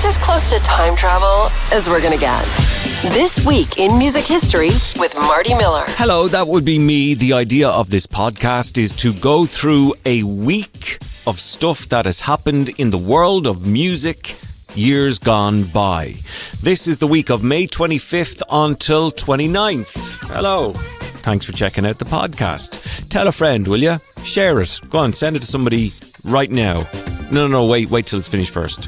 as close to time travel as we're gonna get. This Week in Music History with Marty Miller. Hello, that would be me. The idea of this podcast is to go through a week of stuff that has happened in the world of music years gone by. This is the week of May 25th until 29th. Hello. Thanks for checking out the podcast. Tell a friend, will you? Share it. Go on, send it to somebody right now. No, wait till it's finished first.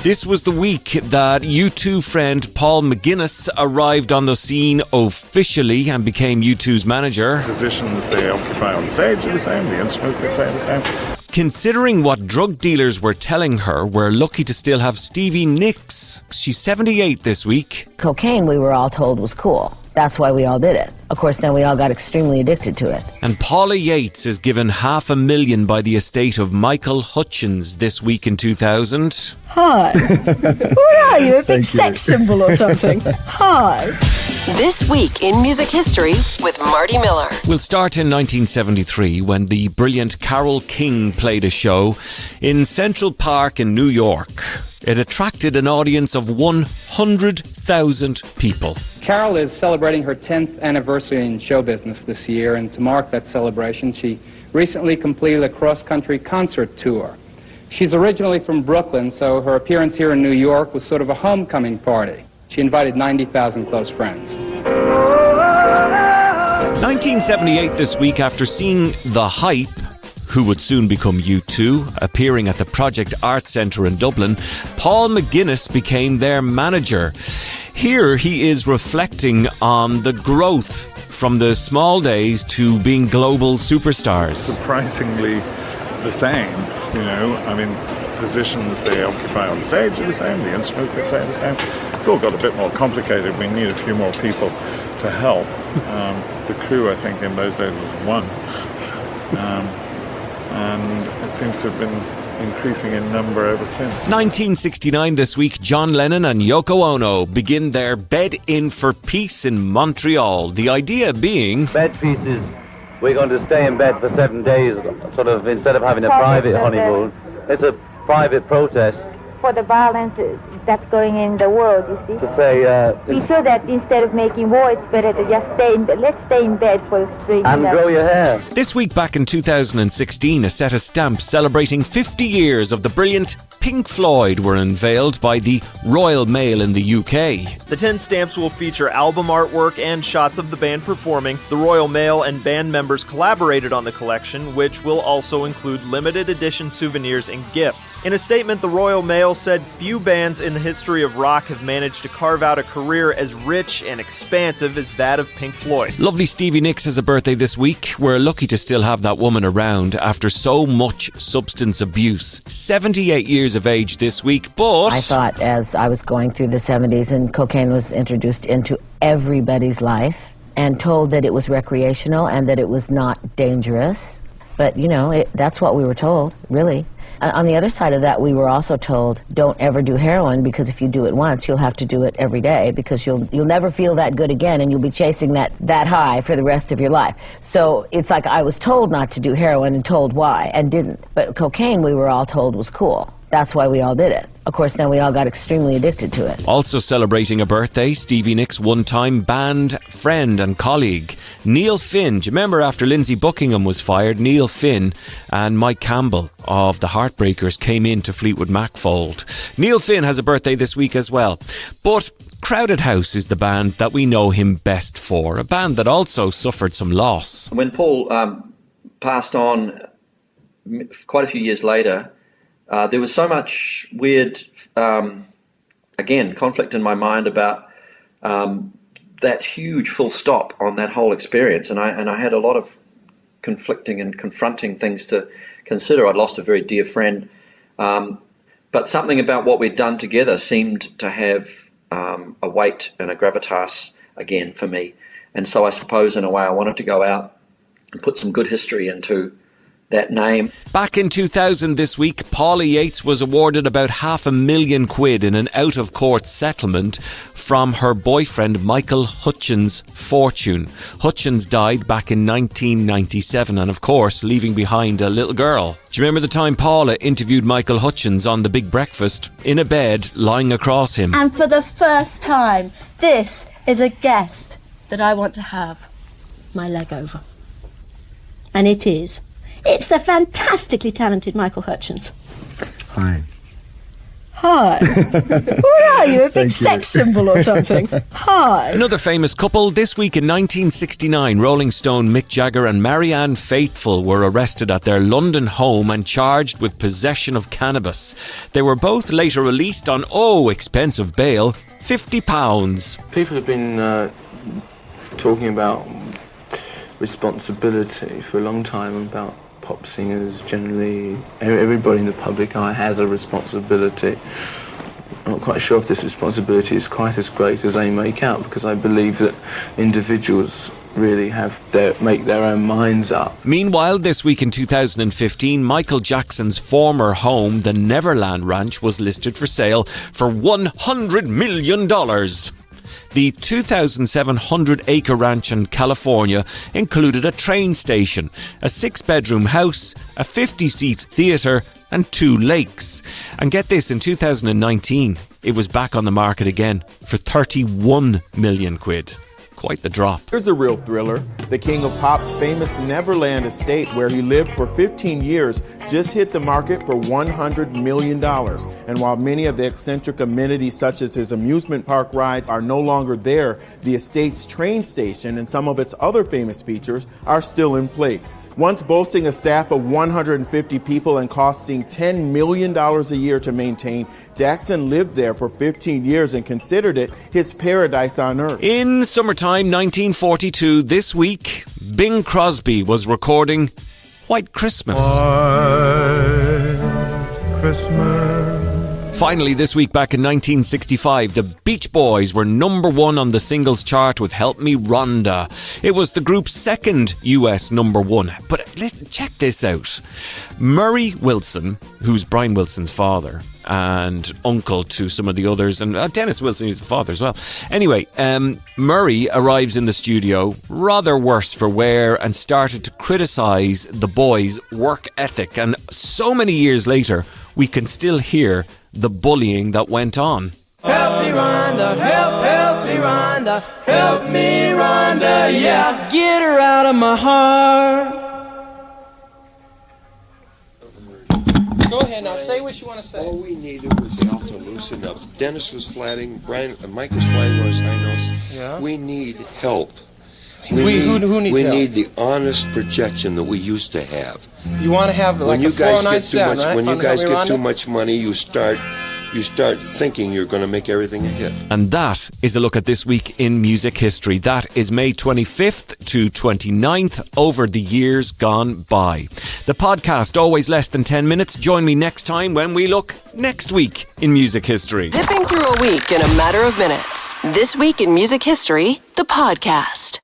This was the week that U2 friend Paul McGuinness arrived on the scene officially and became U2's manager. The positions they occupy on stage are the same, the instruments they play are the same. Considering what drug dealers were telling her, we're lucky to still have Stevie Nicks. She's 78 this week. Cocaine, we were all told, was cool. That's why we all did it. Of course, then we all got extremely addicted to it. And Paula Yates is given $500,000 by the estate of Michael Hutchence this week in 2000. Hi. What are you, a big sex symbol or something? Hi. This Week in Music History with Marty Miller. We'll start in 1973 when the brilliant Carole King played a show in Central Park in New York. It attracted an audience of 100,000 people. Carole is celebrating her 10th anniversary in show business this year, and to mark that celebration, she recently completed a cross-country concert tour. She's originally from Brooklyn, so her appearance here in New York was sort of a homecoming party. She invited 90,000 close friends. 1978 this week, after seeing The Hype, who would soon become U2, appearing at the Project Art Centre in Dublin, Paul McGuinness became their manager. Here he is reflecting on the growth from the small days to being global superstars. Surprisingly the same, positions they occupy on stage are the same, the instruments they play are the same. It's all got a bit more complicated. We need a few more people to help. The crew, I think, in those days was one. And it seems to have been increasing in number ever since. 1969 this week, John Lennon and Yoko Ono begin their Bed In for Peace in Montreal. The idea being... Bed pieces. We're going to stay in bed for 7 days, sort of, instead of having a private honeymoon. It's a private protest. For the violence that's going in the world, you see. To say... we feel that instead of making war, it's better to just stay in bed. Let's stay in bed for the spring. And grow your hair. This week back in 2016, a set of stamps celebrating 50 years of the brilliant Pink Floyd were unveiled by the Royal Mail in the UK. The 10 stamps will feature album artwork and shots of the band performing. The Royal Mail and band members collaborated on the collection, which will also include limited edition souvenirs and gifts. In a statement, the Royal Mail said few bands in the history of rock have managed to carve out a career as rich and expansive as that of Pink Floyd. Lovely Stevie Nicks has a birthday this week. We're lucky to still have that woman around after so much substance abuse. 78 years of age this week, but... I thought as I was going through the 70s and cocaine was introduced into everybody's life and told that it was recreational and that it was not dangerous. But, that's what we were told, really. On the other side of that, we were also told, don't ever do heroin, because if you do it once, you'll have to do it every day, because you'll never feel that good again, and you'll be chasing that high for the rest of your life. So it's like I was told not to do heroin and told why, and didn't. But cocaine, we were all told, was cool. That's why we all did it. Of course, then we all got extremely addicted to it. Also celebrating a birthday, Stevie Nicks' one-time band friend and colleague, Neil Finn. Do you remember after Lindsay Buckingham was fired, Neil Finn and Mike Campbell of the Heartbreakers came into Fleetwood Mac fold. Neil Finn has a birthday this week as well. But Crowded House is the band that we know him best for, a band that also suffered some loss. When Paul passed on quite a few years later, there was so much weird, conflict in my mind about that huge full stop on that whole experience, and I had a lot of conflicting and confronting things to consider. I'd lost a very dear friend, but something about what we'd done together seemed to have a weight and a gravitas again for me, and so I suppose in a way I wanted to go out and put some good history into that name. Back in 2000 this week, Paula Yates was awarded about £500,000 in an out-of-court settlement from her boyfriend Michael Hutchins' fortune. Hutchins died back in 1997 and, of course, leaving behind a little girl. Do you remember the time Paula interviewed Michael Hutchins on The Big Breakfast, in a bed, lying across him? And for the first time, this is a guest that I want to have my leg over. And it is. It's the fantastically talented Michael Hutchins. Hi. Hi. What are you, a big sex symbol or something? Hi. Another famous couple. This week in 1969, Rolling Stone Mick Jagger and Marianne Faithfull were arrested at their London home and charged with possession of cannabis. They were both later released on, expensive bail, £50. People have been talking about responsibility for a long time, about pop singers generally. Everybody in the public eye has a responsibility. I'm not quite sure if this responsibility is quite as great as they make out, because I believe that individuals really make their own minds up. Meanwhile, this week in 2015, Michael Jackson's former home, the Neverland Ranch, was listed for sale for $100 million. The 2,700-acre ranch in California included a train station, a 6-bedroom house, a 50-seat theatre and 2 lakes. And get this, in 2019, it was back on the market again for £31 million. Quite the drop. Here's a real thriller. The king of pop's famous Neverland estate, where he lived for 15 years, just hit the market for $100 million. And while many of the eccentric amenities, such as his amusement park rides, are no longer there, the estate's train station and some of its other famous features are still in place. Once boasting a staff of 150 people and costing $10 million a year to maintain, Jackson lived there for 15 years and considered it his paradise on earth. In summertime 1942, this week, Bing Crosby was recording White Christmas. White Christmas. Finally, this week back in 1965, the Beach Boys were #1 on the singles chart with Help Me Rhonda. It was the group's second US #1. But listen, check this out. Murray Wilson, who's Brian Wilson's father and uncle to some of the others, and Dennis Wilson, who's the father as well. Anyway, Murray arrives in the studio rather worse for wear and started to criticise the boys' work ethic. And so many years later, we can still hear the bullying that went on. Help me, Rhonda, help me, Rhonda, help me, Rhonda, yeah, get her out of my heart. Go ahead now, say what you want to say. All we needed was Al to loosen up. Dennis was flatting, Mike was flatting on his high notes. Yeah. We need help. Who need help? We need the honest projection that we used to have. You want to have like a 497, right? When you guys get too much money, you start thinking you're going to make everything a hit. And that is a look at this week in music history. That is May 25th to 29th over the years gone by. The podcast, always less than 10 minutes. Join me next time when we look next week in music history. Zipping through a week in a matter of minutes. This week in music history, the podcast.